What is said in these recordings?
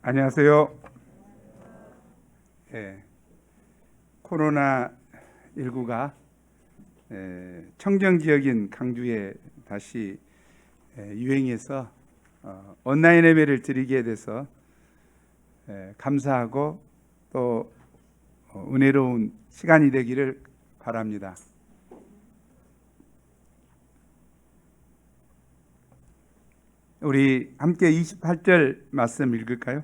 안녕하세요. 코로나19가 청정 지역인 강주에 다시 유행해서 온라인 예배를 드리게 돼서 감사하고 또 은혜로운 시간이 되기를 바랍니다. 우리 함께 28절 말씀 읽을까요?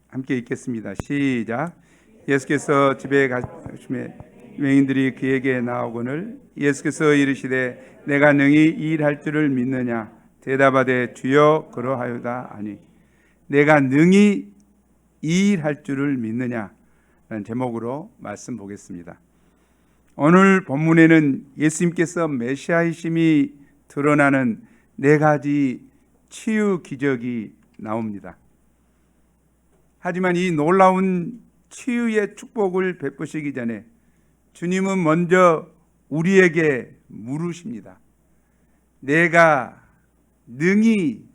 함께 읽겠습니다. 시작. 예수께서 집에 가시매 유대인들이 그에게 나오거늘 예수께서 이르시되 내가 능히 이 일할 줄을 믿느냐 대답하되 주여 그러하여다 하니 내가 능히 이 일할 줄을 믿느냐 라는 제목으로 말씀 보겠습니다. 오늘 본문에는 예수님께서 메시아이심이 드러나는 네 가지 치유 기적이 나옵니다. 하지만 이 놀라운 치유의 축복을 베푸시기 전에 주님은 먼저 우리에게 물으십니다. 내가 능히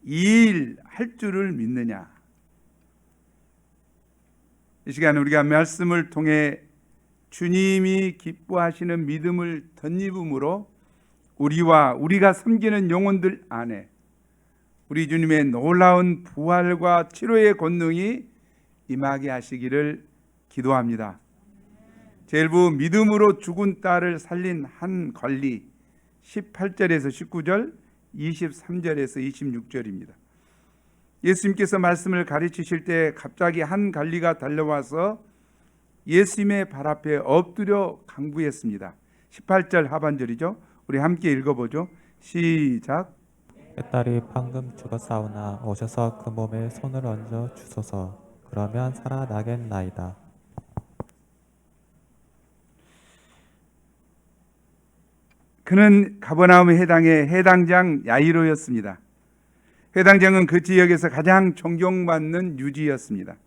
이 일 할 줄을 믿느냐? 이 시간 우리가 말씀을 통해 주님이 기뻐하시는 믿음을 덧입음으로 우리와 우리가 섬기는 영혼들 안에 우리 주님의 놀라운 부활과 치료의 권능이 임하게 하시기를 기도합니다. 제일부 믿음으로 죽은 딸을 살린 한 관리 18절에서 19절, 23절에서 26절입니다. 예수님께서 말씀을 가르치실 때 갑자기 한 관리가 달려와서 예수님의 발 앞에 엎드려 간구했습니다. 18절 하반절이죠. 우리 함께 읽어보죠. 시작. 그 딸이 방금 죽었사오나 오셔서 그 몸에 손을 얹어 주소서. 그러면 살아나겠나이다. 그는 가버나움 해당의 해당장 야이로였습니다. 해당장은 그 지역에서 가장 존경받는 유지였습니다.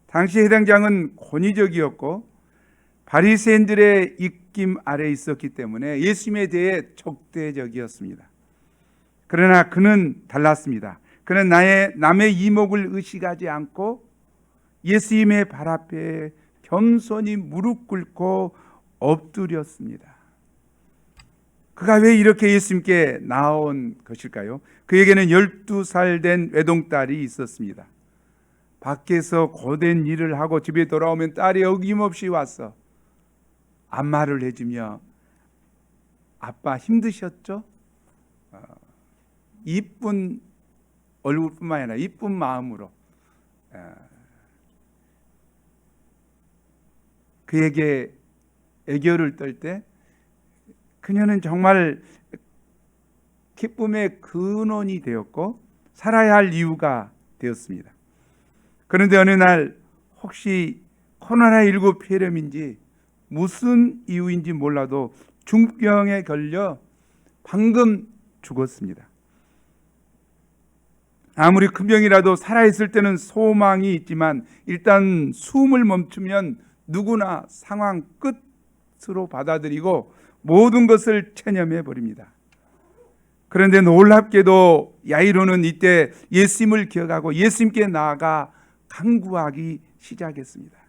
당시 해당장은 권위적이었고 바리새인들의 입김 아래 있었기 때문에 예수님에 대해 적대적이었습니다. 그러나 그는 달랐습니다. 그는 남의 이목을 의식하지 않고 예수님의 발 앞에 겸손히 무릎 꿇고 엎드렸습니다. 그가 왜 이렇게 예수님께 나온 것일까요? 그에게는 12살 된 외동딸이 있었습니다. 밖에서 고된 일을 하고 집에 돌아오면 딸이 어김없이 와서 안마를 해주며 아빠 힘드셨죠? 이쁜 얼굴뿐만 아니라 이쁜 마음으로 그에게 애교를 떨 때 그녀는 정말 기쁨의 근원이 되었고 살아야 할 이유가 되었습니다. 그런데 어느 날 혹시 코로나19 폐렴인지 무슨 이유인지 몰라도 중병에 걸려 방금 죽었습니다. 아무리 큰 병이라도 살아있을 때는 소망이 있지만 일단 숨을 멈추면 누구나 상황 끝으로 받아들이고 모든 것을 체념해 버립니다. 그런데 놀랍게도 야이로는 이때 예수님을 기억하고 예수님께 나아가 간구하기 시작했습니다.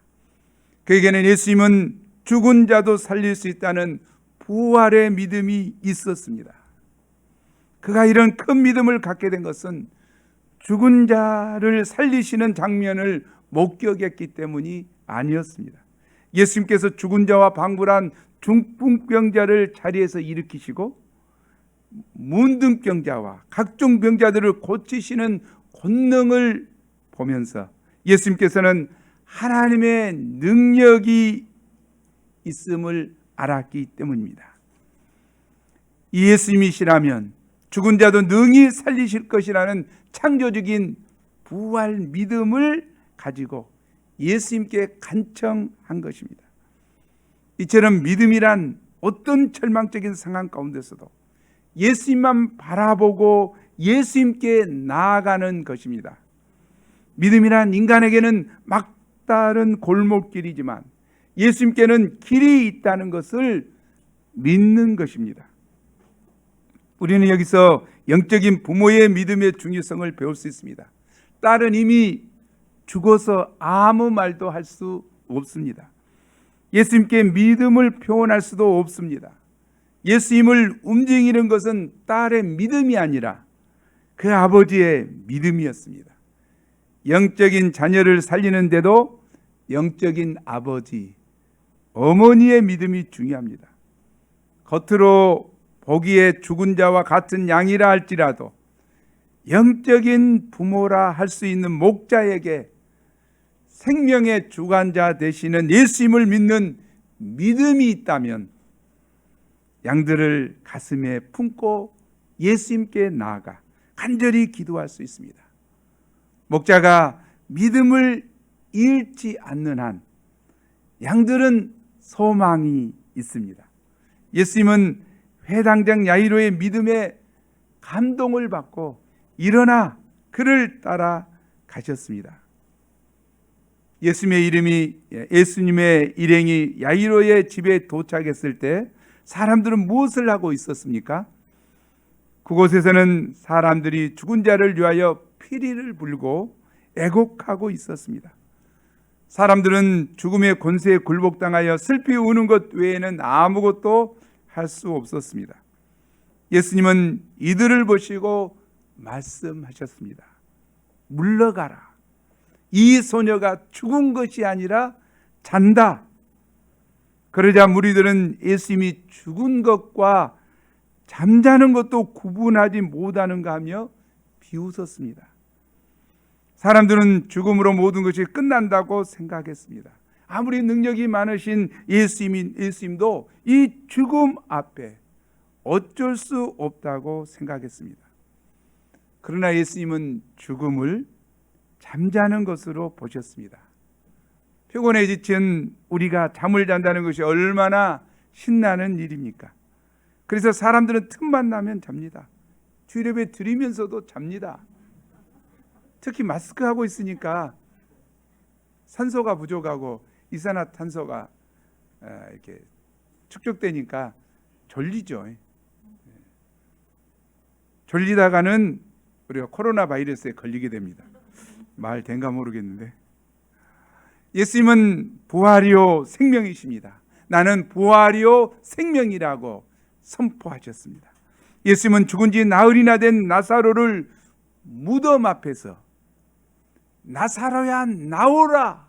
그에게는 예수님은 죽은 자도 살릴 수 있다는 부활의 믿음이 있었습니다. 그가 이런 큰 믿음을 갖게 된 것은 죽은 자를 살리시는 장면을 목격했기 때문이 아니었습니다. 예수님께서 죽은 자와 방불한 중풍병자를 자리에서 일으키시고 문둥병자와 각종 병자들을 고치시는 권능을 보면서 예수님께서는 하나님의 능력이 있음을 알았기 때문입니다. 이 예수님이시라면 죽은 자도 능히 살리실 것이라는 창조적인 부활 믿음을 가지고 예수님께 간청한 것입니다. 이처럼 믿음이란 어떤 절망적인 상황 가운데서도 예수님만 바라보고 예수님께 나아가는 것입니다. 믿음이란 인간에게는 막다른 골목길이지만 예수님께는 길이 있다는 것을 믿는 것입니다. 우리는 여기서 영적인 부모의 믿음의 중요성을 배울 수 있습니다. 딸은 이미 죽어서 아무 말도 할 수 없습니다. 예수님께 믿음을 표현할 수도 없습니다. 예수님을 움직이는 것은 딸의 믿음이 아니라 그 아버지의 믿음이었습니다. 영적인 자녀를 살리는데도 영적인 아버지, 어머니의 믿음이 중요합니다. 겉으로 보기에 죽은 자와 같은 양이라 할지라도 영적인 부모라 할 수 있는 목자에게 생명의 주관자 되시는 예수님을 믿는 믿음이 있다면 양들을 가슴에 품고 예수님께 나아가 간절히 기도할 수 있습니다. 목자가 믿음을 잃지 않는 한 양들은 소망이 있습니다. 예수님은 회당장 야이로의 믿음에 감동을 받고 일어나 그를 따라 가셨습니다. 예수님의 일행이 야이로의 집에 도착했을 때 사람들은 무엇을 하고 있었습니까? 그곳에서는 사람들이 죽은 자를 위하여 피리를 불고 애곡하고 있었습니다. 사람들은 죽음의 권세에 굴복당하여 슬피 우는 것 외에는 아무것도 할 수 없었습니다. 예수님은 이들을 보시고 말씀하셨습니다. 물러가라. 이 소녀가 죽은 것이 아니라 잔다. 그러자 무리들은 예수님이 죽은 것과 잠자는 것도 구분하지 못하는가 하며 비웃었습니다. 사람들은 죽음으로 모든 것이 끝난다고 생각했습니다. 아무리 능력이 많으신 예수님도 이 죽음 앞에 어쩔 수 없다고 생각했습니다. 그러나 예수님은 죽음을 잠자는 것으로 보셨습니다. 피곤해 지친 우리가 잠을 잔다는 것이 얼마나 신나는 일입니까? 그래서 사람들은 틈만 나면 잡니다. 주일예배 드리면서도 잡니다. 특히 마스크 하고 있으니까 산소가 부족하고 이산화탄소가 이렇게 축적되니까 졸리죠. 졸리다가는 우리가 코로나 바이러스에 걸리게 됩니다. 말 된가 모르겠는데 예수님은 부활이요 생명이십니다. 나는 부활이요 생명이라고 선포하셨습니다. 예수님은 죽은 지 나흘이나 된 나사로를 무덤 앞에서 나사로야 나오라,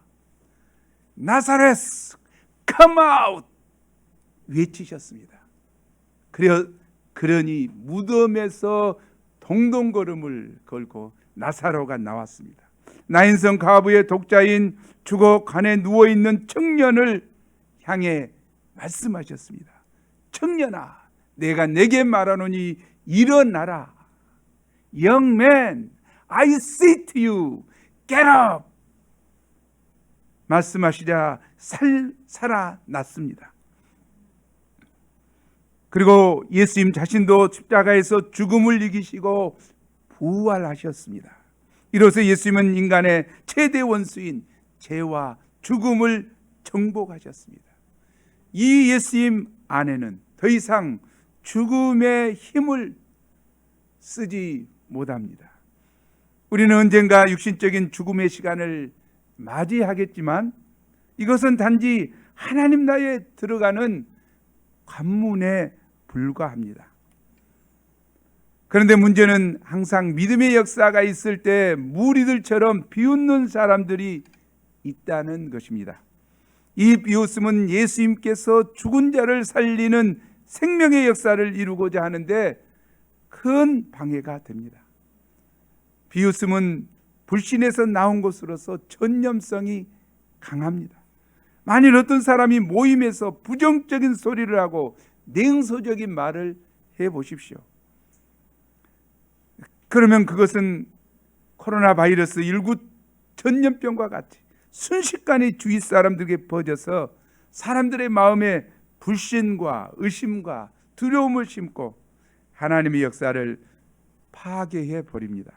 나사렛 come out 외치셨습니다. 그러니 무덤에서 동동걸음을 걸고 나사로가 나왔습니다. 나인성 가부의 독자인 죽어 간에 누워있는 청년을 향해 말씀하셨습니다. 청년아, 내가 내게 말하노니 일어나라. Young man, I say to you, get up. 말씀하시자 살아났습니다. 그리고 예수님 자신도 십자가에서 죽음을 이기시고 부활하셨습니다. 이로써 예수님은 인간의 최대 원수인 죄와 죽음을 정복하셨습니다. 이 예수님 안에는 더 이상 죽음의 힘을 쓰지 못합니다. 우리는 언젠가 육신적인 죽음의 시간을 맞이하겠지만 이것은 단지 하나님 나라에 들어가는 관문에 불과합니다. 그런데 문제는 항상 믿음의 역사가 있을 때 무리들처럼 비웃는 사람들이 있다는 것입니다. 이 비웃음은 예수님께서 죽은 자를 살리는 생명의 역사를 이루고자 하는데 큰 방해가 됩니다. 비웃음은 불신에서 나온 것으로서 전념성이 강합니다. 만일 어떤 사람이 모임에서 부정적인 소리를 하고 냉소적인 말을 해보십시오. 그러면 그것은 코로나 바이러스 19 전염병과 같이 순식간에 주위 사람들에게 퍼져서 사람들의 마음에 불신과 의심과 두려움을 심고 하나님의 역사를 파괴해 버립니다.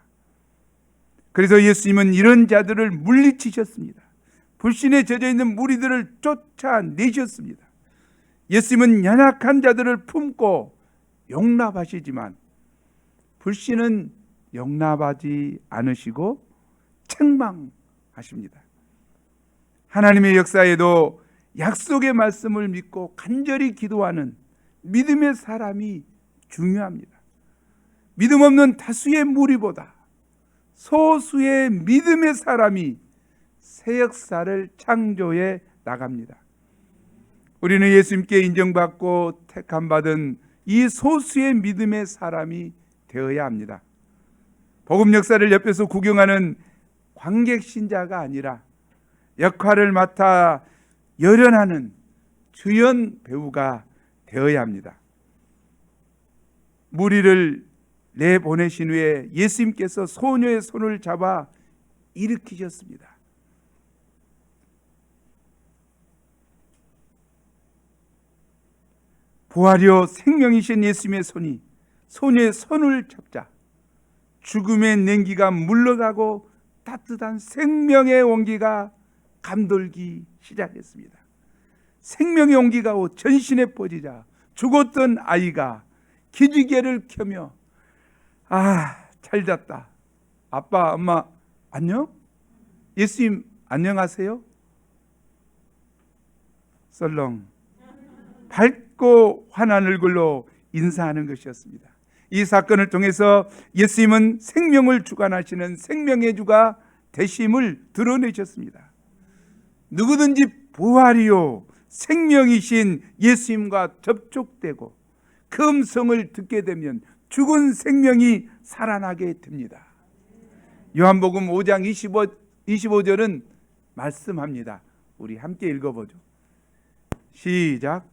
그래서 예수님은 이런 자들을 물리치셨습니다. 불신에 젖어 있는 무리들을 쫓아내셨습니다. 예수님은 연약한 자들을 품고 용납하시지만 불신은 용납하지 않으시고 책망하십니다. 하나님의 역사에도 약속의 말씀을 믿고 간절히 기도하는 믿음의 사람이 중요합니다. 믿음 없는 다수의 무리보다 소수의 믿음의 사람이 새 역사를 창조해 나갑니다. 우리는 예수님께 인정받고 택함받은 이 소수의 믿음의 사람이 되어야 합니다. 복음 역사를 옆에서 구경하는 관객 신자가 아니라 역할을 맡아 열연하는 주연 배우가 되어야 합니다. 무리를 내보내신 후에 예수님께서 소녀의 손을 잡아 일으키셨습니다. 부활이요 생명이신 예수님의 손이 소녀의 손을 잡자 죽음의 냉기가 물러가고 따뜻한 생명의 온기가 감돌기 시작했습니다. 생명의 온기가 전신에 퍼지자 죽었던 아이가 기지개를 켜며 잘 잤다. 아빠, 엄마 안녕? 예수님 안녕하세요? 썰렁 밝고 환한 얼굴로 인사하는 것이었습니다. 이 사건을 통해서 예수님은 생명을 주관하시는 생명의 주가 되심을 드러내셨습니다. 누구든지 부활이요 생명이신 예수님과 접촉되고 그 음성을 듣게 되면 죽은 생명이 살아나게 됩니다. 요한복음 5장 25절은 말씀합니다. 우리 함께 읽어보죠. 시작.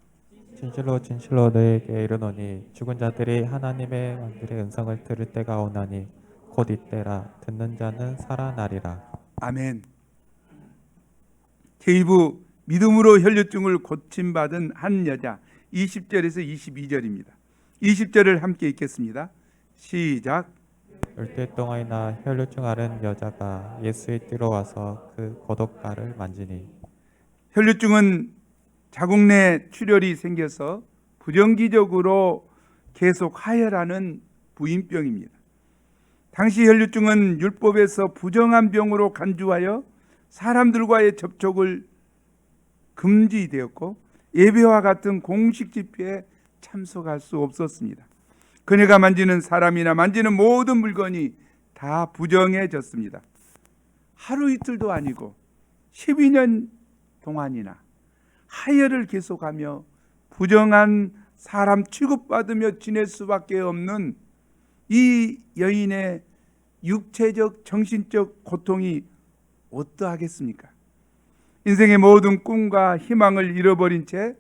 진실로 진실로 너희에게 이르노니 죽은 자들이 하나님의 왕들의 음성을 들을 때가 오나니 곧 이때라. 듣는 자는 살아나리라. 아멘. 제2부 믿음으로 혈류증을 고침받은 한 여자 20절에서 22절입니다. 20절을 함께 읽겠습니다. 시작. 열대 동안이나 혈류증 앓은 여자가 예수의 뒤로 와서 그 고독가를 만지니. 혈류증은 자궁 내 출혈이 생겨서 부정기적으로 계속 하혈하는 부인병입니다. 당시 혈류증은 율법에서 부정한 병으로 간주하여 사람들과의 접촉을 금지되었고 예배와 같은 공식 집회에 참석할 수 없었습니다. 그녀가 만지는 사람이나 만지는 모든 물건이 다 부정해졌습니다. 하루 이틀도 아니고 12년 동안이나 하혈을 계속하며 부정한 사람 취급받으며 지낼 수밖에 없는 이 여인의 육체적 정신적 고통이 어떠하겠습니까? 인생의 모든 꿈과 희망을 잃어버린 채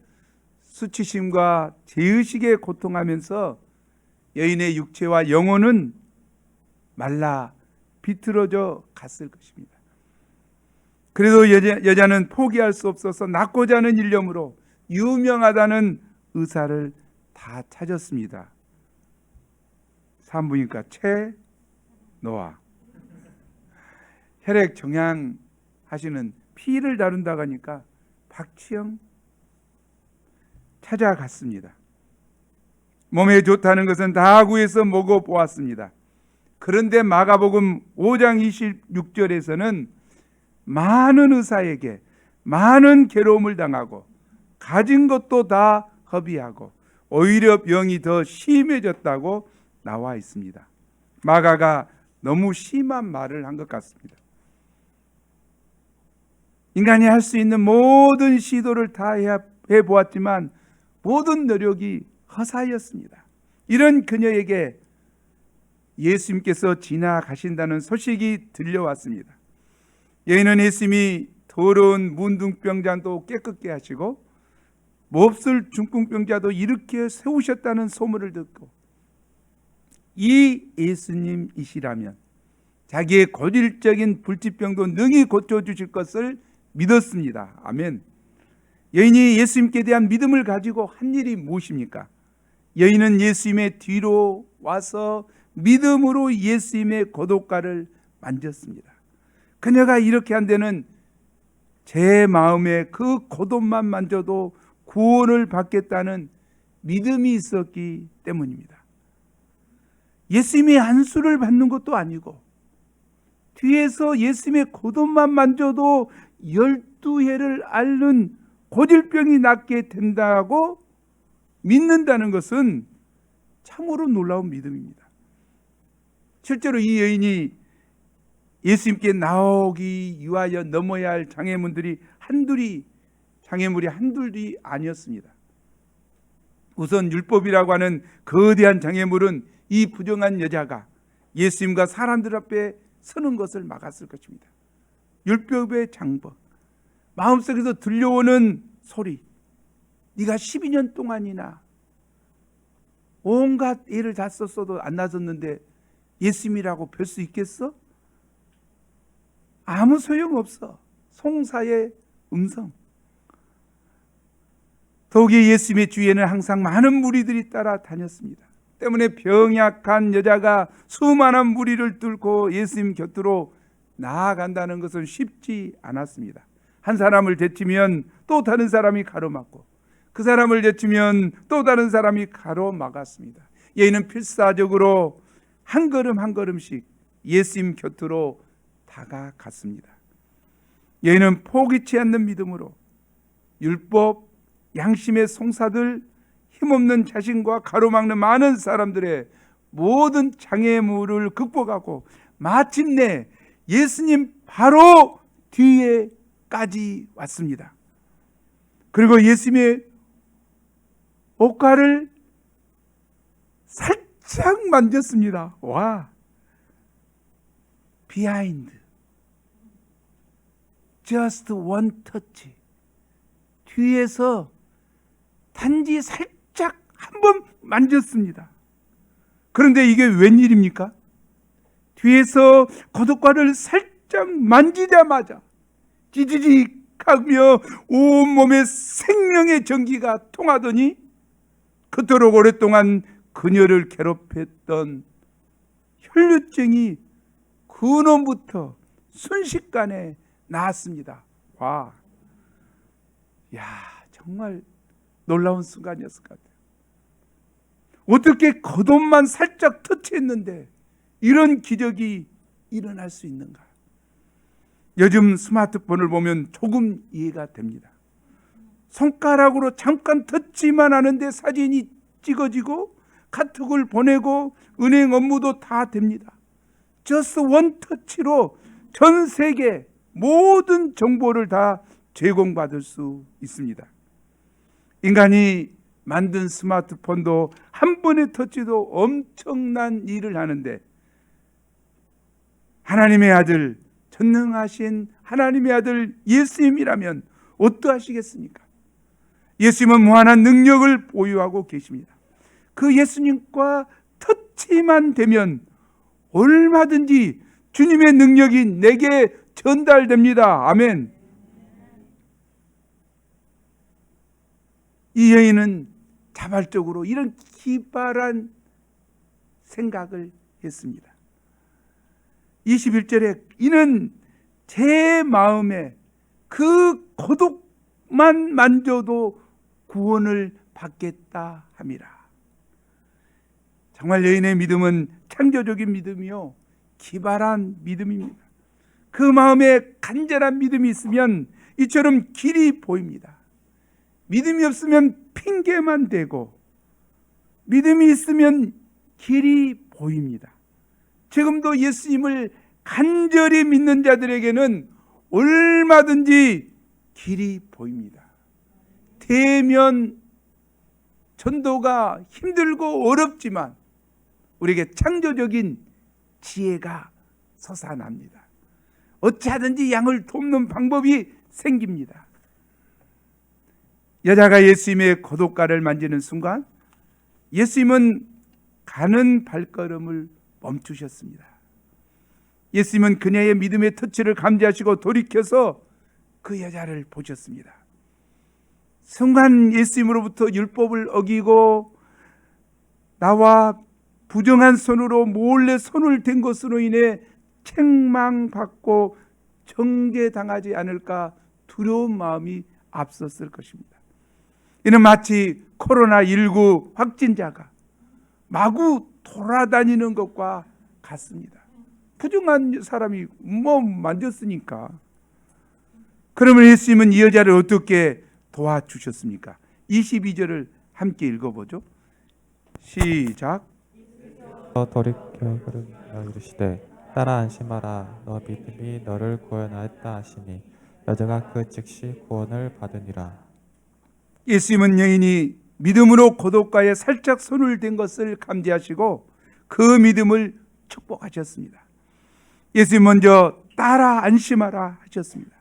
수치심과 죄의식에 고통하면서 여인의 육체와 영혼은 말라 비틀어져 갔을 것입니다. 그래도 여자는 포기할 수 없어서 낫고자 하는 일념으로 유명하다는 의사를 다 찾았습니다. 산부인과 최노아, 혈액 정향 하시는 피를 다룬다고 하니까 박치영 찾아갔습니다. 몸에 좋다는 것은 다 구해서 먹어보았습니다. 그런데 마가복음 5장 26절에서는 많은 의사에게 많은 괴로움을 당하고 가진 것도 다 허비하고 오히려 병이 더 심해졌다고 나와 있습니다. 마가가 너무 심한 말을 한 것 같습니다. 인간이 할 수 있는 모든 시도를 다 해보았지만 모든 노력이 허사였습니다. 이런 그녀에게 예수님께서 지나가신다는 소식이 들려왔습니다. 여인은 예수님이 더러운 문둥병자도 깨끗게 하시고 몹쓸 중풍병자도 일으켜 세우셨다는 소문을 듣고 이 예수님이시라면 자기의 고질적인 불치병도 능히 고쳐주실 것을 믿었습니다. 아멘. 여인이 예수님께 대한 믿음을 가지고 한 일이 무엇입니까? 여인은 예수님의 뒤로 와서 믿음으로 예수님의 고독가를 만졌습니다. 그녀가 이렇게 한 데는 제 마음에 그 고독만 만져도 구원을 받겠다는 믿음이 있었기 때문입니다. 예수님이 안수를 받는 것도 아니고 뒤에서 예수님의 겉옷만 만져도 12해를 앓는 고질병이 낫게 된다고 믿는다는 것은 참으로 놀라운 믿음입니다. 실제로 이 여인이 예수님께 나오기 위하여 넘어야 할 장애물이 한둘이 아니었습니다. 우선 율법이라고 하는 거대한 장애물은 이 부정한 여자가 예수님과 사람들 앞에 서는 것을 막았을 것입니다. 율법의 장법, 마음속에서 들려오는 소리, 네가 12년 동안이나 온갖 애를 다 썼어도 안 나섰는데 예수님이라고 별 수 있겠어? 아무 소용없어. 송사의 음성. 더욱이 예수님의 주위에는 항상 많은 무리들이 따라다녔습니다. 때문에 병약한 여자가 수많은 무리를 뚫고 예수님 곁으로 나아간다는 것은 쉽지 않았습니다. 한 사람을 제치면 또 다른 사람이 가로막고, 그 사람을 제치면 또 다른 사람이 가로막았습니다. 여인은 필사적으로 한 걸음 한 걸음씩 예수님 곁으로 다가갔습니다. 여인은 포기치 않는 믿음으로 율법, 양심의 송사들, 힘없는 자신과 가로막는 많은 사람들의 모든 장애물을 극복하고 마침내 예수님 바로 뒤에까지 왔습니다. 그리고 예수님의 옷가를 살짝 만졌습니다. 와, behind, just one touch. 뒤에서 단지 살짝 한 번 만졌습니다. 그런데 이게 웬일입니까? 뒤에서 겉옷가를 살짝 만지자마자 지지직하며 온몸에 생명의 전기가 통하더니 그토록 오랫동안 그녀를 괴롭혔던 혈류증이 근원부터 순식간에 나았습니다. 와, 야, 정말 놀라운 순간이었을 것 같아요. 어떻게 겉옷만 살짝 터치했는데 이런 기적이 일어날 수 있는가? 요즘 스마트폰을 보면 조금 이해가 됩니다. 손가락으로 잠깐 터치만 하는데 사진이 찍어지고 카톡을 보내고 은행 업무도 다 됩니다. just one touch로 전 세계 모든 정보를 다 제공받을 수 있습니다. 인간이 만든 스마트폰도 한 번의 터치도 엄청난 일을 하는데 하나님의 아들, 전능하신 하나님의 아들 예수님이라면 어떠하시겠습니까? 예수님은 무한한 능력을 보유하고 계십니다. 그 예수님과 터치만 되면 얼마든지 주님의 능력이 내게 전달됩니다. 아멘. 이 여인은 자발적으로 이런 기발한 생각을 했습니다. 21절에 이는 제 마음에 그 고독만 만져도 구원을 받겠다 함이라. 정말 여인의 믿음은 창조적인 믿음이요, 기발한 믿음입니다. 그 마음에 간절한 믿음이 있으면 이처럼 길이 보입니다. 믿음이 없으면 핑계만 대고, 믿음이 있으면 길이 보입니다. 지금도 예수님을 간절히 믿는 자들에게는 얼마든지 길이 보입니다. 대면 전도가 힘들고 어렵지만 우리에게 창조적인 지혜가 솟아납니다. 어찌하든지 양을 돕는 방법이 생깁니다. 여자가 예수님의 겉옷가를 만지는 순간 예수님은 가는 발걸음을 멈추셨습니다. 예수님은 그녀의 믿음의 터치를 감지하시고 돌이켜서 그 여자를 보셨습니다. 순간 예수님으로부터 율법을 어기고 나와 부정한 손으로 몰래 손을 댄 것으로 인해 책망받고 정죄당하지 않을까 두려운 마음이 앞섰을 것입니다. 이는 마치 코로나19 확진자가 마구 돌아다니는 것과 같습니다. 부정한 사람이 뭐 만졌으니까. 그러면 예수님은 이 여자를 어떻게 도와주셨습니까? 22절을 함께 읽어보죠. 시작. 돌이켜 그러며 이르시되 딸아 안심하라 너 믿음이 너를 구원하였다 하시니 여자가 그 즉시 구원을 받으니라. 예수님은 여인이 믿음으로 고독가에 살짝 손을 댄 것을 감지하시고 그 믿음을 축복하셨습니다. 예수님 먼저 딸아 안심하라 하셨습니다.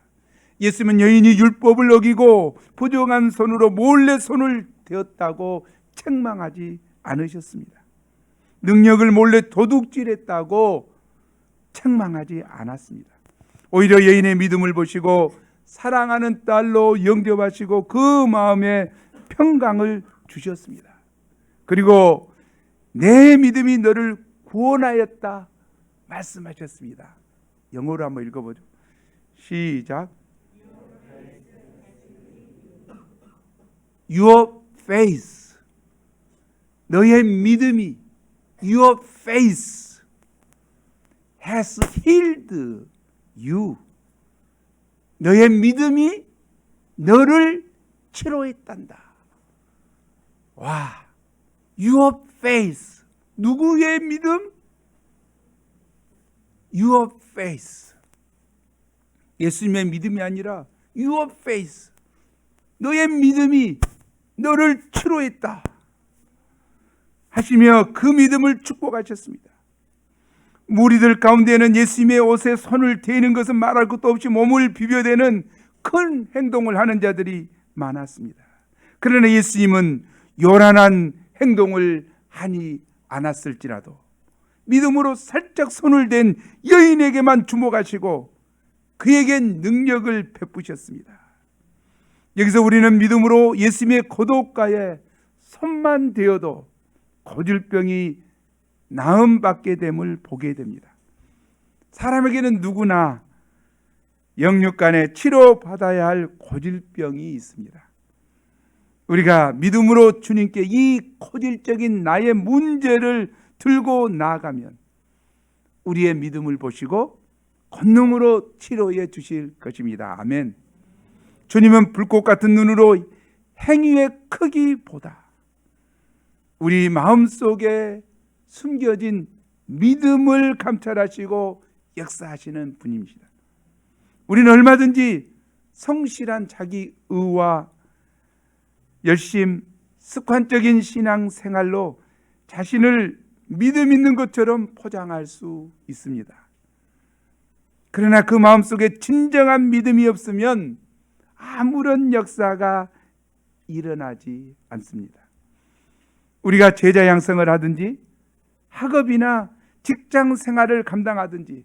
예수님은 여인이 율법을 어기고 부정한 손으로 몰래 손을 대었다고 책망하지 않으셨습니다. 능력을 몰래 도둑질했다고 책망하지 않았습니다. 오히려 여인의 믿음을 보시고 사랑하는 딸로 영접하시고 그 마음에 평강을 주셨습니다. 그리고 내 믿음이 너를 구원하였다 말씀하셨습니다. 영어로 한번 읽어보죠. 시작. Your faith, 너의 믿음이 Your faith has healed you. 너의 믿음이 너를 치료했단다. 와, Your faith. 누구의 믿음? Your faith. 예수님의 믿음이 아니라 Your faith. 너의 믿음이 너를 치료했다 하시며 그 믿음을 축복하셨습니다. 무리들 가운데는 예수님의 옷에 손을 대는 것은 말할 것도 없이 몸을 비벼대는 큰 행동을 하는 자들이 많았습니다. 그러나 예수님은 요란한 행동을 하지 않았을지라도 믿음으로 살짝 손을 댄 여인에게만 주목하시고 그에겐 능력을 베푸셨습니다. 여기서 우리는 믿음으로 예수님의 고독가에 손만 대어도 고질병이 나음받게 됨을 보게 됩니다. 사람에게는 누구나 영육간에 치료받아야 할 고질병이 있습니다. 우리가 믿음으로 주님께 이 고질적인 나의 문제를 들고 나아가면 우리의 믿음을 보시고 권능으로 치료해 주실 것입니다. 아멘. 주님은 불꽃 같은 눈으로 행위의 크기보다 우리 마음속에 숨겨진 믿음을 감찰하시고 역사하시는 분입니다. 우리는 얼마든지 성실한 자기 의와 열심, 습관적인 신앙생활로 자신을 믿음 있는 것처럼 포장할 수 있습니다. 그러나 그 마음속에 진정한 믿음이 없으면 아무런 역사가 일어나지 않습니다. 우리가 제자 양성을 하든지 학업이나 직장 생활을 감당하든지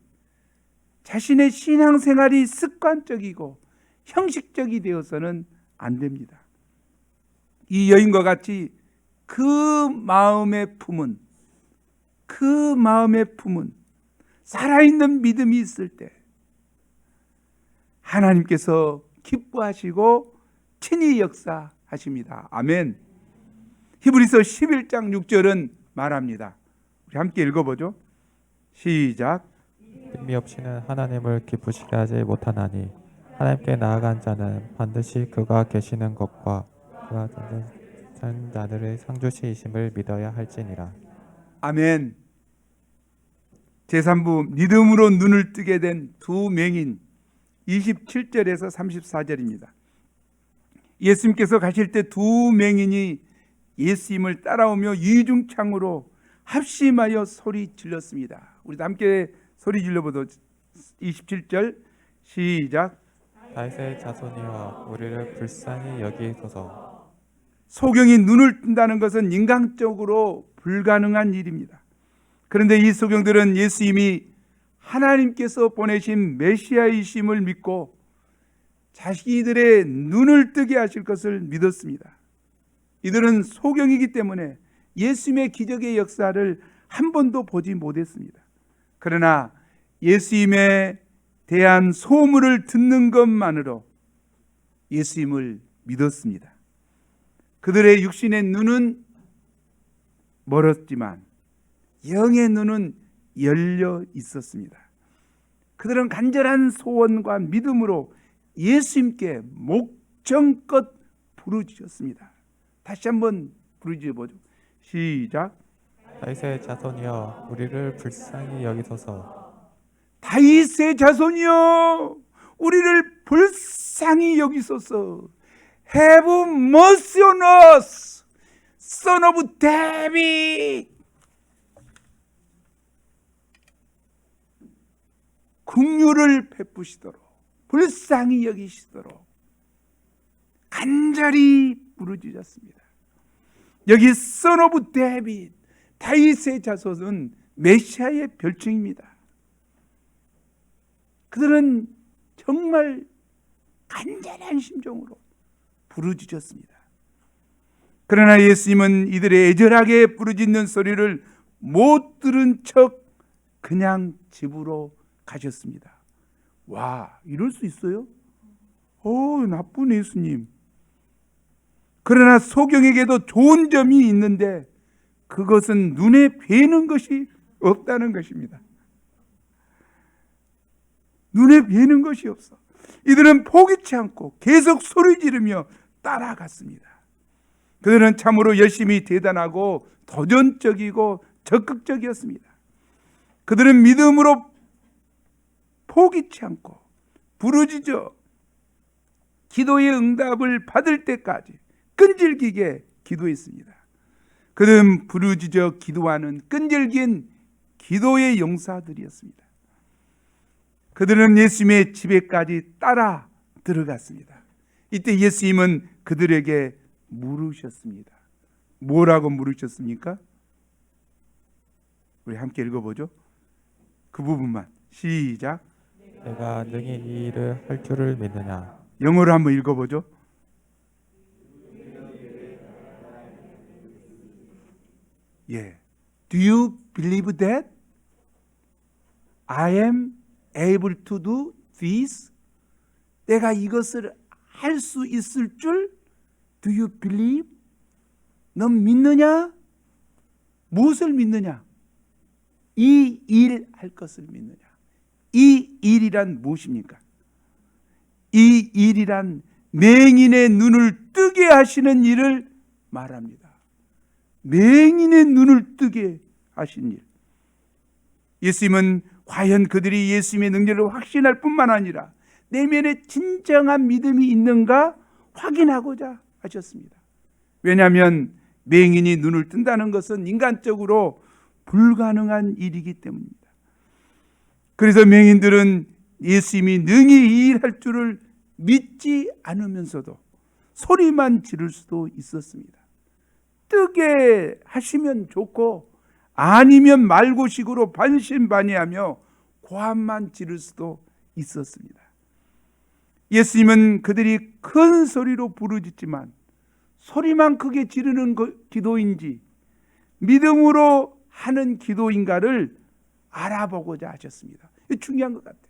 자신의 신앙생활이 습관적이고 형식적이 되어서는 안 됩니다. 이 여인과 같이 그 마음의 품은 살아있는 믿음이 있을 때 하나님께서 기뻐하시고 친히 역사하십니다. 아멘. 히브리서 11장 6절은 말합니다. 우리 함께 읽어보죠. 시작. 믿음이 없이는 하나님을 기쁘시게 하지 못하나니 하나님께 나아간 자는 반드시 그가 계시는 것과 그가 산 자들의 상주시이심을 믿어야 할지니라. 아멘. 제3부 믿음으로 눈을 뜨게 된 두 맹인 27절에서 34절입니다. 예수님께서 가실 때 두 맹인이 예수님을 따라오며 이중창으로 합심하여 소리 질렀습니다. 우리도 함께 소리 질러보도록 27절 시작. 다윗의 자손이여 우리를 불쌍히 여기소서. 소경이 눈을 뜬다는 것은 인간적으로 불가능한 일입니다. 그런데 이 소경들은 예수님이 하나님께서 보내신 메시아이심을 믿고 자기들의 눈을 뜨게 하실 것을 믿었습니다. 이들은 소경이기 때문에 예수님의 기적의 역사를 한 번도 보지 못했습니다. 그러나 예수님에 대한 소문을 듣는 것만으로 예수님을 믿었습니다. 그들의 육신의 눈은 멀었지만 영의 눈은 열려 있었습니다. 그들은 간절한 소원과 믿음으로 예수님께 목청껏 부르짖었습니다. 다시 한번 부르짖어 보죠. 시작. 다윗의 자손이여 우리를 불쌍히 여기소서. 다윗의 자손이여 우리를 불쌍히 여기소서. Have mercy on us, son of David. 긍휼을 베푸시도록 불쌍히 여기시도록 간절히 부르짖었습니다. 여기 son of David, 다윗의 자손은 메시아의 별칭입니다. 그들은 정말 간절한 심정으로 부르짖었습니다. 그러나 예수님은 이들의 애절하게 부르짖는 소리를 못 들은 척 그냥 집으로 가셨습니다. 와, 이럴 수 있어요? 나쁜 예수님. 그러나 소경에게도 좋은 점이 있는데 그것은 눈에 뵈는 것이 없다는 것입니다. 눈에 뵈는 것이 없어. 이들은 포기치 않고 계속 소리 지르며 따라갔습니다. 그들은 참으로 열심히 대단하고 도전적이고 적극적이었습니다. 그들은 믿음으로 포기치 않고 부르짖어 기도의 응답을 받을 때까지 끈질기게 기도했습니다. 그들은 부르짖어 기도하는 끈질긴 기도의 용사들이었습니다. 그들은 예수님의 집에까지 따라 들어갔습니다. 이때 예수님은 그들에게 물으셨습니다. 뭐라고 물으셨습니까? 우리 함께 읽어보죠. 그 부분만 시작. 내가 능히 이 일을 할 줄을 믿느냐. 영어로 한번 읽어보죠. 예. Do you believe that I am able to do this? 내가 이것을 할 수 있을 줄? Do you believe? 넌 믿느냐? 무엇을 믿느냐? 이 일 할 것을 믿느냐? 이 일이란 무엇입니까? 이 일이란 맹인의 눈을 뜨게 하시는 일을 말합니다. 맹인의 눈을 뜨게 하신 일. 예수님은 과연 그들이 예수님의 능력을 확신할 뿐만 아니라 내면에 진정한 믿음이 있는가 확인하고자 하셨습니다. 왜냐하면 맹인이 눈을 뜬다는 것은 인간적으로 불가능한 일이기 때문입니다. 그래서 맹인들은 예수님이 능히 이 일할 줄을 믿지 않으면서도 소리만 지를 수도 있었습니다. 뜨게 하시면 좋고 아니면 말고식으로 반신반의하며 고함만 지를 수도 있었습니다. 예수님은 그들이 큰 소리로 부르짖지만 소리만 크게 지르는 기도인지 믿음으로 하는 기도인가를 알아보고자 하셨습니다. 이게 중요한 것 같아요.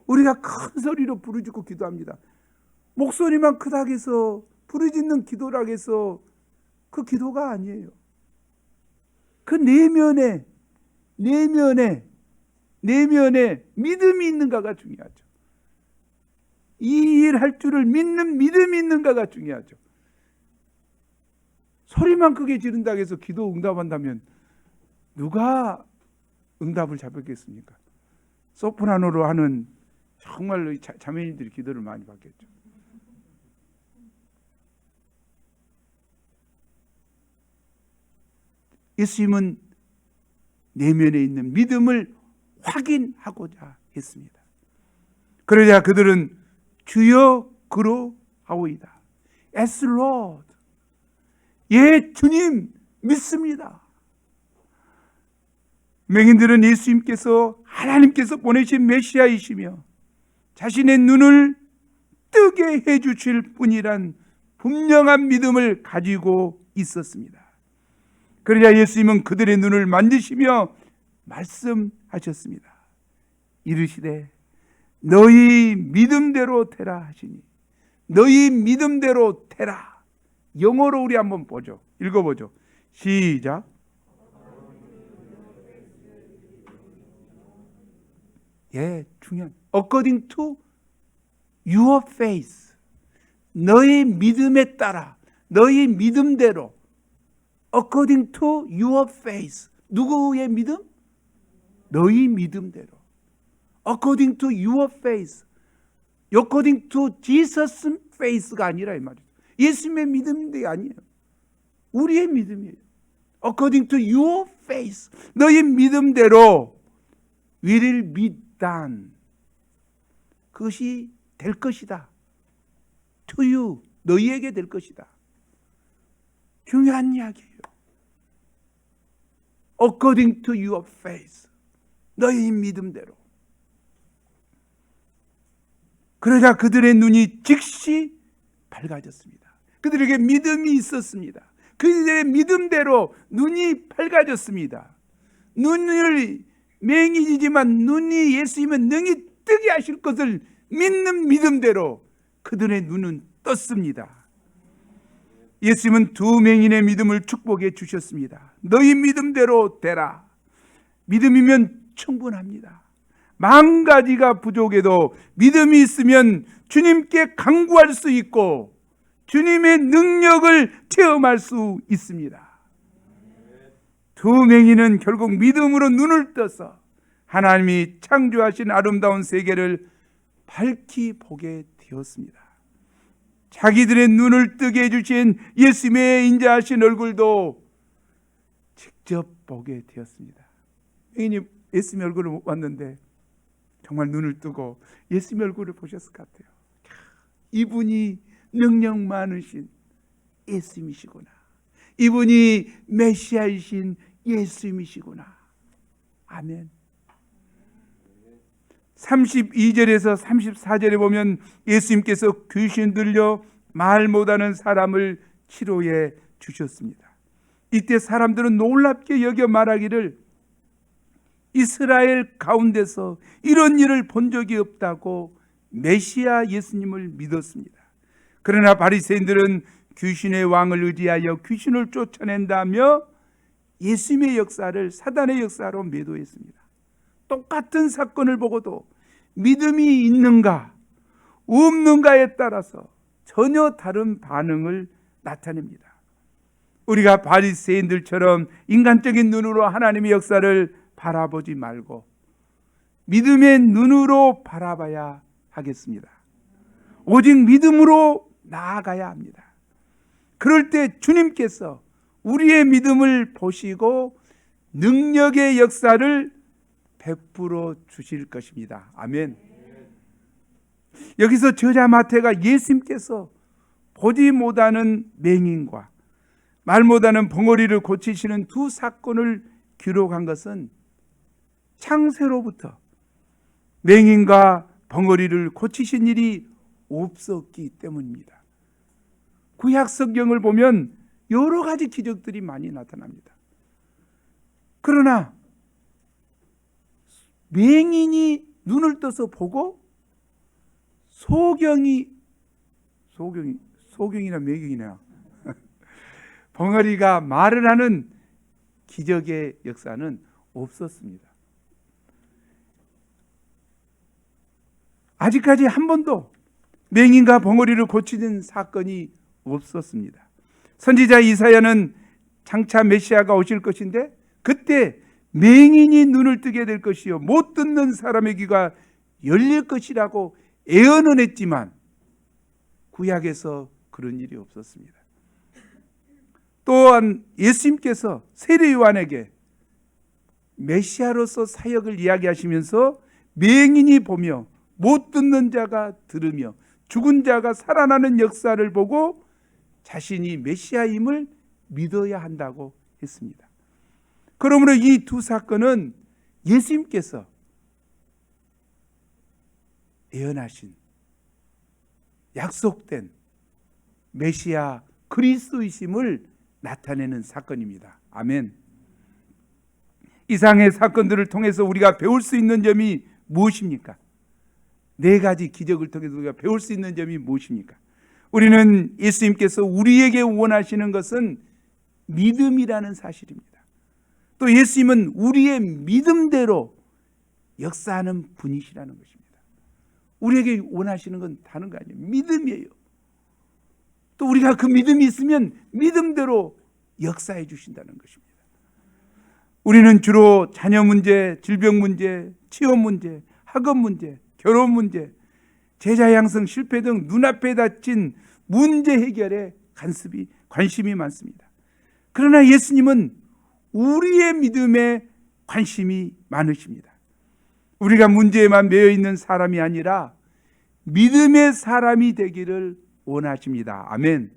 우리가 큰 소리로 부르짖고 기도합니다. 목소리만 크다고 해서 부르짖는 기도라고 해서 그 기도가 아니에요. 그 내면에 믿음이 있는가가 중요하죠. 이 일 할 줄을 믿는 믿음이 있는가가 중요하죠. 소리만 크게 지른다고 해서 기도 응답한다면 누가 응답을 잡겠습니까? 소프라노로 하는 정말로 자매님들이 기도를 많이 받겠죠. 예수님은 내면에 있는 믿음을 확인하고자 했습니다. 그러자 그들은 주여 그러하오이다. As Lord. 예, 주님 믿습니다. 맹인들은 예수님께서 하나님께서 보내신 메시아이시며 자신의 눈을 뜨게 해주실 분이란 분명한 믿음을 가지고 있었습니다. 그러자 예수님은 그들의 눈을 만지시며 말씀하셨습니다. 이르시되 너희 믿음대로 되라 하시니 너희 믿음대로 되라. 영어로 우리 한번 보죠. 읽어보죠. 시작. 중요한. According to your faith. 너의 믿음에 따라, 너의 믿음대로. According to your faith. 누구의 믿음? 너의 믿음대로. According to your faith. According to Jesus' faith가 아니라 이 말이죠. 예수님의 믿음이 아니에요. 우리의 믿음이에요. According to your faith. 너의 믿음대로 will be done. 그것이 될 것이다. To you. 너희에게 될 것이다. 중요한 이야기예요. According to your faith. 너희 믿음대로. 그러자 그들의 눈이 즉시 밝아졌습니다. 그들에게 믿음이 있었습니다. 그들의 믿음대로 눈이 밝아졌습니다. 눈을 맹인이지만 눈이 예수님은 능히 뜨게 하실 것을 믿는 믿음대로 그들의 눈은 떴습니다. 예수님은 두 맹인의 믿음을 축복해 주셨습니다. 너희 믿음대로 되라. 믿음이면 충분합니다. 만 가지가 부족해도 믿음이 있으면 주님께 간구할 수 있고 주님의 능력을 체험할 수 있습니다. 두 맹인은 결국 믿음으로 눈을 떠서 하나님이 창조하신 아름다운 세계를 밝히 보게 되었습니다. 자기들의 눈을 뜨게 해주신 예수님의 인자하신 얼굴도 직접 보게 되었습니다. 맹인이 예수님의 얼굴을 못 봤는데 정말 눈을 뜨고 예수님의 얼굴을 보셨을 것 같아요. 이분이 능력 많으신 예수님이시구나. 이분이 메시아이신 예수님이시구나. 아멘. 32절에서 34절에 보면 예수님께서 귀신 들려 말 못하는 사람을 치료해 주셨습니다. 이때 사람들은 놀랍게 여겨 말하기를 이스라엘 가운데서 이런 일을 본 적이 없다고 메시아 예수님을 믿었습니다. 그러나 바리새인들은 귀신의 왕을 의지하여 귀신을 쫓아낸다며 예수님의 역사를 사단의 역사로 매도했습니다. 똑같은 사건을 보고도 믿음이 있는가 없는가에 따라서 전혀 다른 반응을 나타냅니다. 우리가 바리새인들처럼 인간적인 눈으로 하나님의 역사를 바라보지 말고 믿음의 눈으로 바라봐야 하겠습니다. 오직 믿음으로 나아가야 합니다. 그럴 때 주님께서 우리의 믿음을 보시고 능력의 역사를 베풀어 주실 것입니다. 아멘. 여기서 저자 마태가 예수님께서 보지 못하는 맹인과 말 못하는 벙어리를 고치시는 두 사건을 기록한 것은 창세로부터 맹인과 벙어리를 고치신 일이 없었기 때문입니다. 구약 성경을 보면 여러 가지 기적들이 많이 나타납니다. 그러나 맹인이 눈을 떠서 보고 소경이나 매경이나 벙어리가 말을 하는 기적의 역사는 없었습니다. 아직까지 한 번도 맹인과 벙어리를 고치는 사건이 없었습니다. 선지자 이사야는 장차 메시아가 오실 것인데 그때 맹인이 눈을 뜨게 될 것이요 못 듣는 사람의 귀가 열릴 것이라고 예언은 했지만 구약에서 그런 일이 없었습니다. 또한 예수님께서 세례 요한에게 메시아로서 사역을 이야기하시면서 맹인이 보며 못 듣는 자가 들으며 죽은 자가 살아나는 역사를 보고 자신이 메시아임을 믿어야 한다고 했습니다. 그러므로 이 두 사건은 예수님께서 예언하신 약속된 메시아 그리스도이심을 나타내는 사건입니다. 아멘. 이상의 사건들을 통해서 우리가 배울 수 있는 점이 무엇입니까? 네 가지 기적을 통해서 우리가 배울 수 있는 점이 무엇입니까? 우리는 예수님께서 우리에게 원하시는 것은 믿음이라는 사실입니다. 또 예수님은 우리의 믿음대로 역사하는 분이시라는 것입니다. 우리에게 원하시는 건 다른 거 아니에요. 믿음이에요. 또 우리가 그 믿음이 있으면 믿음대로 역사해 주신다는 것입니다. 우리는 주로 자녀 문제, 질병 문제, 취업 문제, 학업 문제, 결혼 문제, 제자 양성 실패 등 눈앞에 닥친 문제 해결에 관심이 많습니다. 그러나 예수님은 우리의 믿음에 관심이 많으십니다. 우리가 문제에만 매여 있는 사람이 아니라 믿음의 사람이 되기를 원하십니다. 아멘.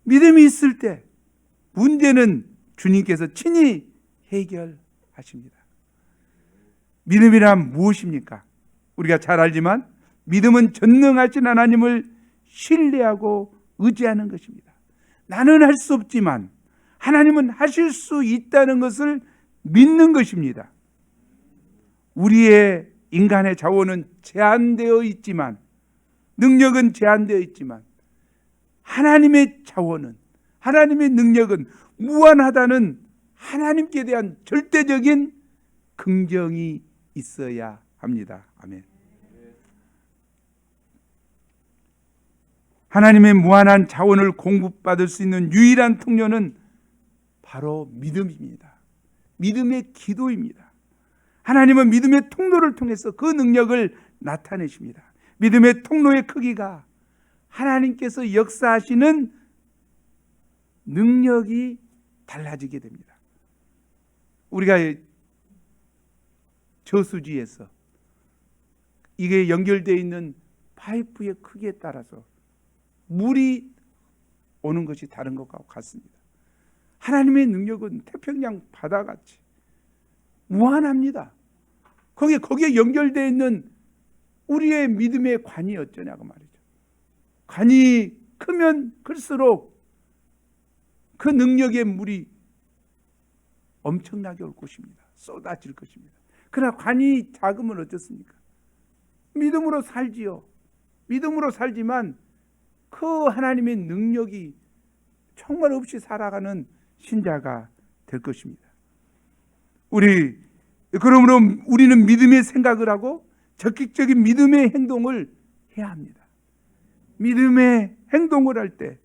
믿음이 있을 때 문제는 주님께서 친히 해결하십니다. 믿음이란 무엇입니까? 우리가 잘 알지만 믿음은 전능하신 하나님을 신뢰하고 의지하는 것입니다. 나는 할 수 없지만 하나님은 하실 수 있다는 것을 믿는 것입니다. 우리의 인간의 자원은 제한되어 있지만, 능력은 제한되어 있지만 하나님의 자원은, 하나님의 능력은 무한하다는 하나님께 대한 절대적인 긍정이 있어야 합니다. 아멘. 하나님의 무한한 자원을 공급받을 수 있는 유일한 통로는 바로 믿음입니다. 믿음의 기도입니다. 하나님은 믿음의 통로를 통해서 그 능력을 나타내십니다. 믿음의 통로의 크기가 하나님께서 역사하시는 능력이 달라지게 됩니다. 우리가 저수지에서 이게 연결되어 있는 파이프의 크기에 따라서 물이 오는 것이 다른 것과 같습니다. 하나님의 능력은 태평양 바다같이 무한합니다. 거기에 연결되어 있는 우리의 믿음의 관이 어쩌냐고 말이죠. 관이 크면 클수록 그 능력의 물이 엄청나게 올 것입니다. 쏟아질 것입니다. 그러나 관이 작으면 어떻습니까? 믿음으로 살지요. 믿음으로 살지만 그 하나님의 능력이 정말 없이 살아가는 신자가 될 것입니다. 그러므로 우리는 믿음의 생각을 하고 적극적인 믿음의 행동을 해야 합니다. 믿음의 행동을 할 때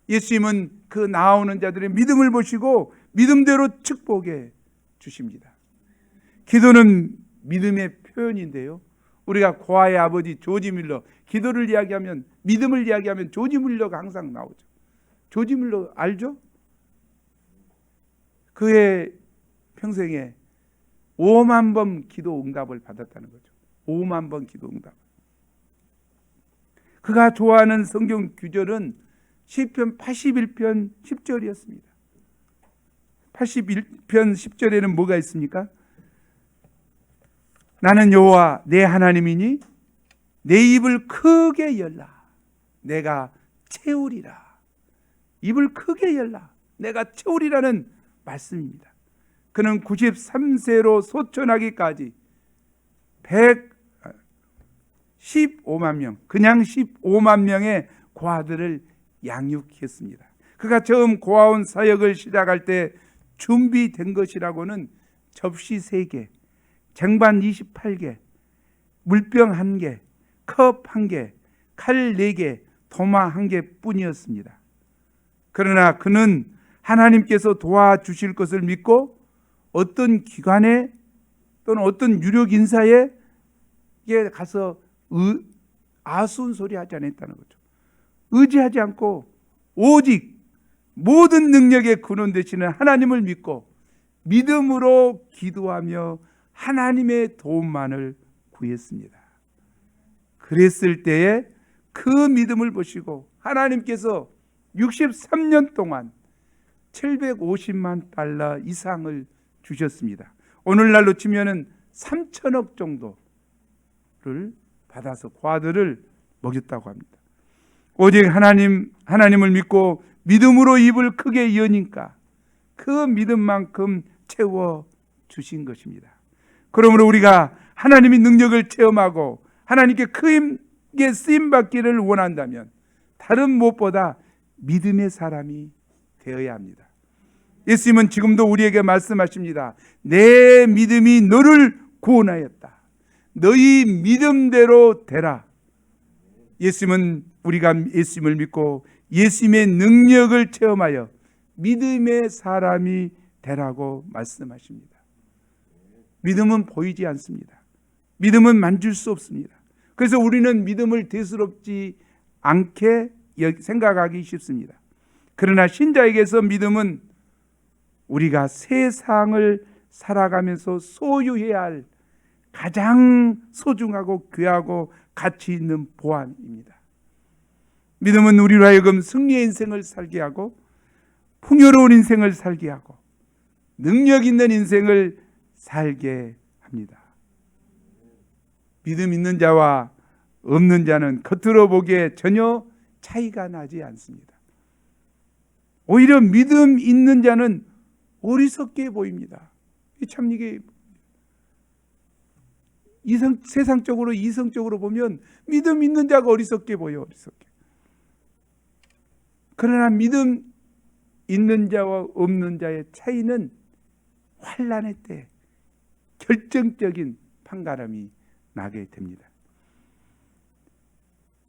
예수님은 그 나아오는 자들의 믿음을 보시고 믿음대로 축복해 주십니다. 기도는 믿음의 표현인데요. 우리가 고아의 아버지 조지 밀러, 기도를 이야기하면, 믿음을 이야기하면 조지 밀러가 항상 나오죠. 조지 밀러 알죠? 그의 평생에 5만 번 기도 응답을 받았다는 거죠. 5만 번 기도 응답. 그가 좋아하는 성경 구절은 시편 81편 10절이었습니다. 81편 10절에는 뭐가 있습니까? 나는 여호와 내 하나님이니 내 입을 크게 열라 내가 채우리라. 입을 크게 열라 내가 채우리라는 말씀입니다. 그는 93세로 소천하기까지 115만 명, 그냥 15만 명의 고아들을 양육했습니다. 그가 처음 고아원 사역을 시작할 때 준비된 것이라고는 접시 3개, 쟁반 28개, 물병 1개, 컵 1개, 칼 4개, 도마 1개 뿐이었습니다. 그러나 그는 하나님께서 도와주실 것을 믿고 어떤 기관에 또는 어떤 유력 인사에 가서 아쉬운 소리 하지 않았다는 거죠. 의지하지 않고 오직 모든 능력의 근원 되시는 하나님을 믿고 믿음으로 기도하며 하나님의 도움만을 구했습니다. 그랬을 때에 그 믿음을 보시고 하나님께서 63년 동안 750만 달러 이상을 주셨습니다. 오늘날로 치면은 3천억 정도를 받아서 고아들을 먹였다고 합니다. 오직 하나님을 믿고 믿음으로 입을 크게 여니까 그 믿음만큼 채워 주신 것입니다. 그러므로 우리가 하나님의 능력을 체험하고 하나님께 크게 쓰임 받기를 원한다면 다른 무엇보다 믿음의 사람이 되어야 합니다. 예수님은 지금도 우리에게 말씀하십니다. 내 믿음이 너를 구원하였다. 너희 믿음대로 되라. 예수님은 우리가 예수님을 믿고 예수님의 능력을 체험하여 믿음의 사람이 되라고 말씀하십니다. 믿음은 보이지 않습니다. 믿음은 만질 수 없습니다. 그래서 우리는 믿음을 대수롭지 않게 생각하기 쉽습니다. 그러나 신자에게서 믿음은 우리가 세상을 살아가면서 소유해야 할 가장 소중하고 귀하고 가치 있는 보안입니다. 믿음은 우리로 하여금 승리의 인생을 살게 하고 풍요로운 인생을 살게 하고 능력 있는 인생을 살게 합니다. 믿음 있는 자와 없는 자는 겉으로 보기에 전혀 차이가 나지 않습니다. 오히려 믿음 있는 자는 어리석게 보입니다. 참 이게 세상적으로 이성적으로 보면 믿음 있는 자가 어리석게 보여. 어리석게. 그러나 믿음 있는 자와 없는 자의 차이는 환난의 때 결정적인 판가름이 나게 됩니다.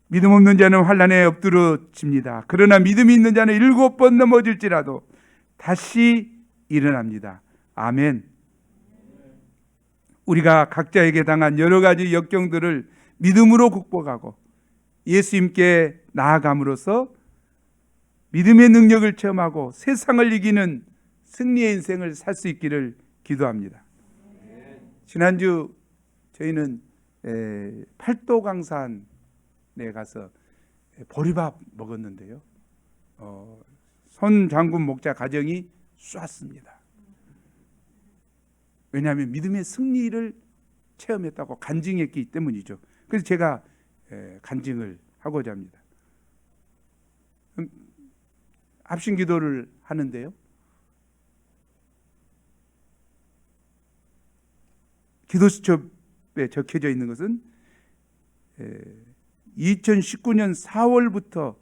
믿음 없는 자는 환난에 엎드러집니다. 그러나 믿음이 있는 자는 7번 넘어질지라도 다시 일어납니다. 아멘. 우리가 각자에게 당한 여러 가지 역경들을 믿음으로 극복하고 예수님께 나아감으로써 믿음의 능력을 체험하고 세상을 이기는 승리의 인생을 살 수 있기를 기도합니다. 지난주 저희는 팔도강산에 가서 보리밥 먹었는데요. 손 장군 목자 가정이 쐈습니다. 왜냐하면 믿음의 승리를 체험했다고 간증했기 때문이죠. 그래서 제가 간증을 하고자 합니다. 합심 기도를 하는데요. 기도수첩에 적혀져 있는 것은 2019년 4월부터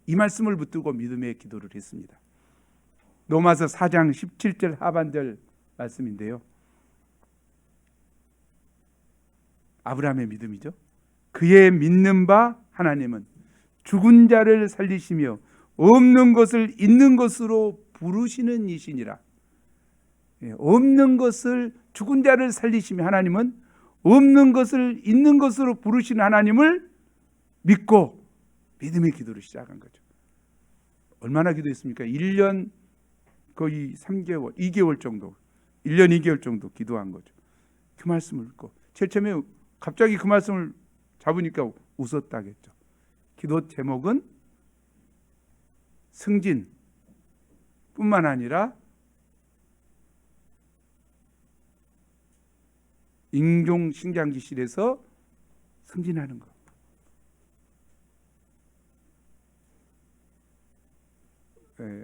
이 말씀을 붙들고 믿음의 기도를 했습니다. 로마서 4장 17절 하반절 말씀인데요. 아브라함의 믿음이죠. 그의 믿는 바 하나님은 죽은 자를 살리시며 없는 것을 있는 것으로 부르시는 이시니라. 없는 것을 죽은 자를 살리시며 하나님은 없는 것을 있는 것으로 부르시는 하나님을 믿고 믿음의 기도를 시작한 거죠. 얼마나 기도했습니까? 1년 거의 3개월, 2개월 정도, 1년 2개월 정도 기도한 거죠. 그 말씀을 읽고 제일 처음에 갑자기 그 말씀을 잡으니까 웃었다겠죠. 기도 제목은 승진 뿐만 아니라 인종신장기실에서 승진하는 것.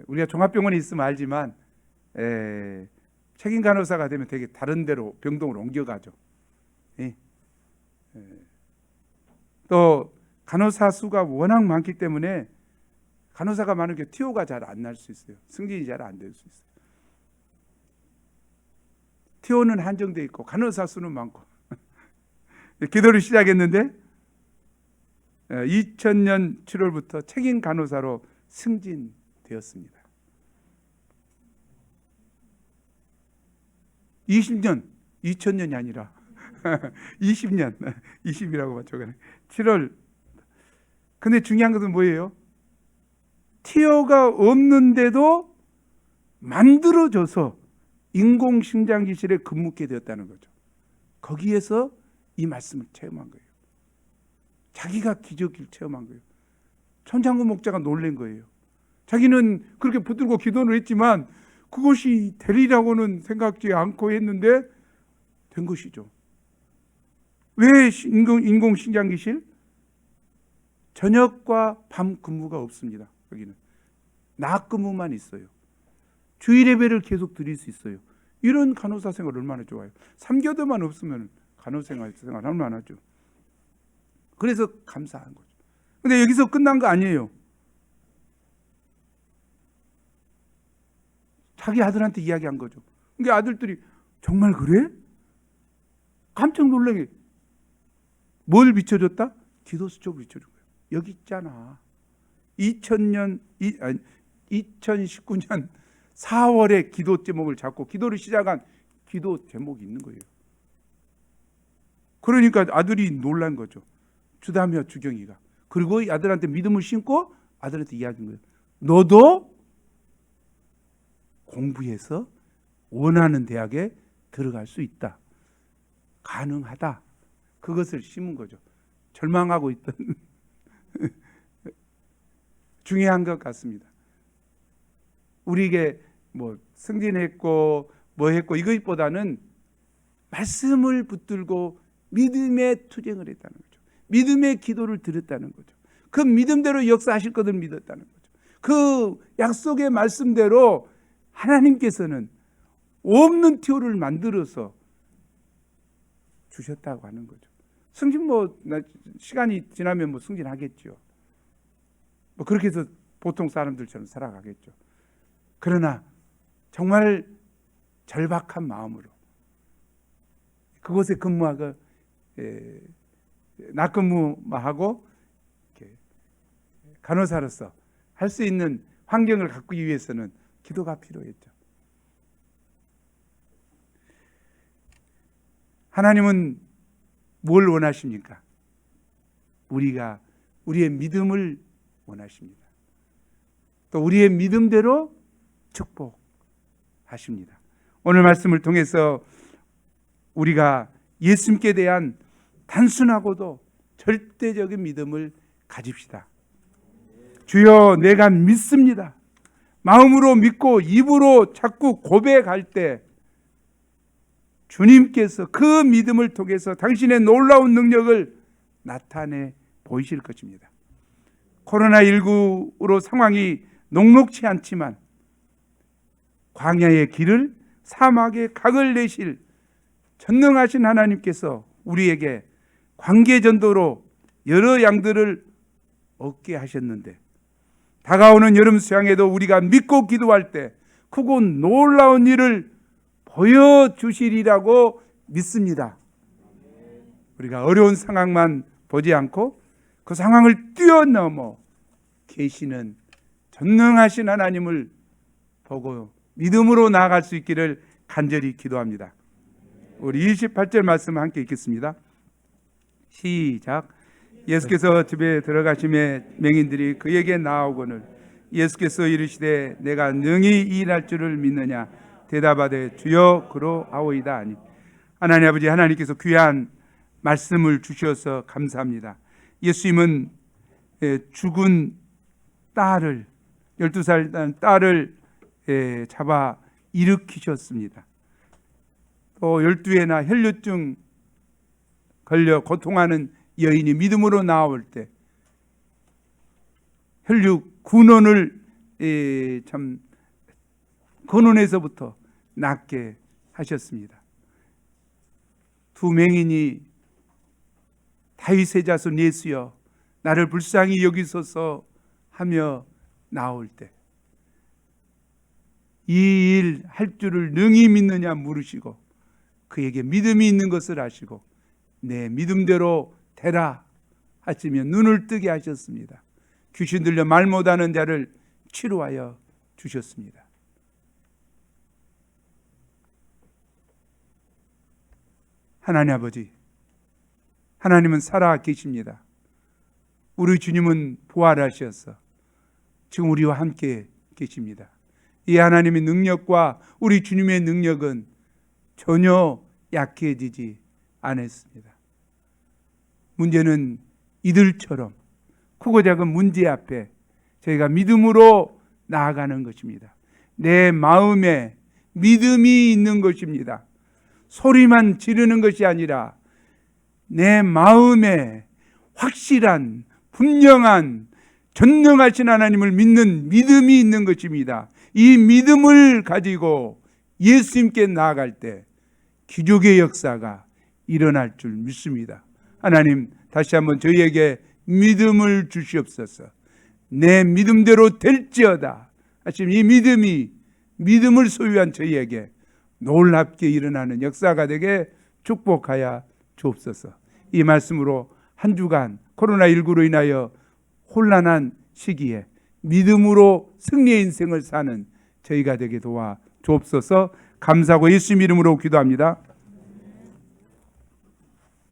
우리가 종합병원에 있으면 알지만 책임 간호사가 되면 되게 다른 데로 병동으로 옮겨가죠. 또 간호사 수가 워낙 많기 때문에 간호사가 많은 게 TO가 잘 안 날 수 있어요. 승진이 잘 안 될 수 있어요. TO는 한정돼 있고 간호사 수는 많고. 기도를 시작했는데 2000년 7월부터 책임 간호사로 승진되었습니다. 2000년이 아니라 20년, 20이라고 맞춰가네. 7월. 근데 중요한 것은 뭐예요? 티어가 없는데도 만들어져서 인공심장기실에 근무하게 되었다는 거죠. 거기에서 이 말씀을 체험한 거예요. 자기가 기적을 체험한 거예요. 손장군 목자가 놀란 거예요. 자기는 그렇게 붙들고 기도를 했지만 그것이 되리라고는 생각지 않고 했는데 된 것이죠. 왜 인공심장기실? 저녁과 밤 근무가 없습니다. 여기는 낮 근무만 있어요. 주일 예배를 계속 드릴 수 있어요. 이런 간호사 생활 얼마나 좋아요. 3교대만 없으면 간호사 생활 얼마나 하죠. 그래서 감사한 거죠. 근데 여기서 끝난 거 아니에요. 자기 아들한테 이야기한 거죠. 그러니까 아들들이 정말 그래? 깜짝 놀라게 뭘 비춰줬다? 기도 수첩을 비춰준 거예요. 여기 있잖아. 2019년 4월에 기도 제목을 잡고 기도를 시작한 기도 제목이 있는 거예요. 그러니까 아들이 놀란 거죠. 주다며 주경이가. 그리고 이 아들한테 믿음을 심고 아들한테 이야기한 거예요. 너도 공부해서 원하는 대학에 들어갈 수 있다. 가능하다. 그것을 심은 거죠. 절망하고 있던 중요한 것 같습니다. 우리에게 뭐 승진했고 뭐 했고 이것보다는 말씀을 붙들고 믿음의 투쟁을 했다는 거죠. 믿음의 기도를 드렸다는 거죠. 그 믿음대로 역사하실 것을 믿었다는 거죠. 그 약속의 말씀대로 하나님께서는 없는 티오를 만들어서 주셨다고 하는 거죠. 승진 시간이 지나면 승진하겠죠. 그렇게 해서 보통 사람들처럼 살아가겠죠. 그러나 정말 절박한 마음으로 그곳에 근무하고 낮근무하고 간호사로서 할 수 있는 환경을 갖기 위해서는 기도가 필요했죠. 하나님은 뭘 원하십니까? 우리의 믿음을 원하십니다. 또 우리의 믿음대로 축복하십니다. 오늘 말씀을 통해서 우리가 예수님께 대한 단순하고도 절대적인 믿음을 가집시다. 주여, 내가 믿습니다. 마음으로 믿고 입으로 자꾸 고백할 때 주님께서 그 믿음을 통해서 당신의 놀라운 능력을 나타내 보이실 것입니다. 코로나19로 상황이 녹록치 않지만 광야의 길을 사막의 각을 내실 전능하신 하나님께서 우리에게 관계전도로 여러 양들을 얻게 하셨는데 다가오는 여름 수양에도 우리가 믿고 기도할 때 크고 놀라운 일을 보여주시리라고 믿습니다. 우리가 어려운 상황만 보지 않고 그 상황을 뛰어넘어 계시는 전능하신 하나님을 보고 믿음으로 나아갈 수 있기를 간절히 기도합니다. 우리 28절 말씀 함께 읽겠습니다. 시작. 예수께서 집에 들어가심에 맹인들이 그에게 나아오거늘 예수께서 이르시되 내가 능히 일할 줄을 믿느냐 대답하되 주여 그러하오이다 하니. 하나님 아버지, 하나님께서 귀한 말씀을 주셔서 감사합니다. 예수님은 죽은 딸을 12살 딸을 잡아 일으키셨습니다. 또 12회나 혈류증 걸려 고통하는 여인이 믿음으로 나올 때 혈육 근원을 참 근원에서부터 낫게 하셨습니다. 두 맹인이 다윗의 자손 예수여 나를 불쌍히 여기소서 하며 나올 때 이 일 할 줄을 능히 믿느냐 물으시고 그에게 믿음이 있는 것을 아시고 내 믿음대로 되라 하시며 눈을 뜨게 하셨습니다. 귀신 들려 말 못하는 자를 치료하여 주셨습니다. 하나님 아버지, 하나님은 살아 계십니다. 우리 주님은 부활하셔서 지금 우리와 함께 계십니다. 이 하나님의 능력과 우리 주님의 능력은 전혀 약해지지 않았습니다. 문제는 이들처럼 크고 작은 문제 앞에 저희가 믿음으로 나아가는 것입니다. 내 마음에 믿음이 있는 것입니다. 소리만 지르는 것이 아니라 내 마음에 확실한 분명한 전능하신 하나님을 믿는 믿음이 있는 것입니다. 이 믿음을 가지고 예수님께 나아갈 때 기적의 역사가 일어날 줄 믿습니다. 하나님, 다시 한번 저희에게 믿음을 주시옵소서. 내 믿음대로 될지어다 하시면 이 믿음이 믿음을 소유한 저희에게 놀랍게 일어나는 역사가 되게 축복하여 주옵소서. 이 말씀으로 한 주간 코로나19로 인하여 혼란한 시기에 믿음으로 승리의 인생을 사는 저희가 되게 도와 주옵소서. 감사하고 예수님 이름으로 기도합니다.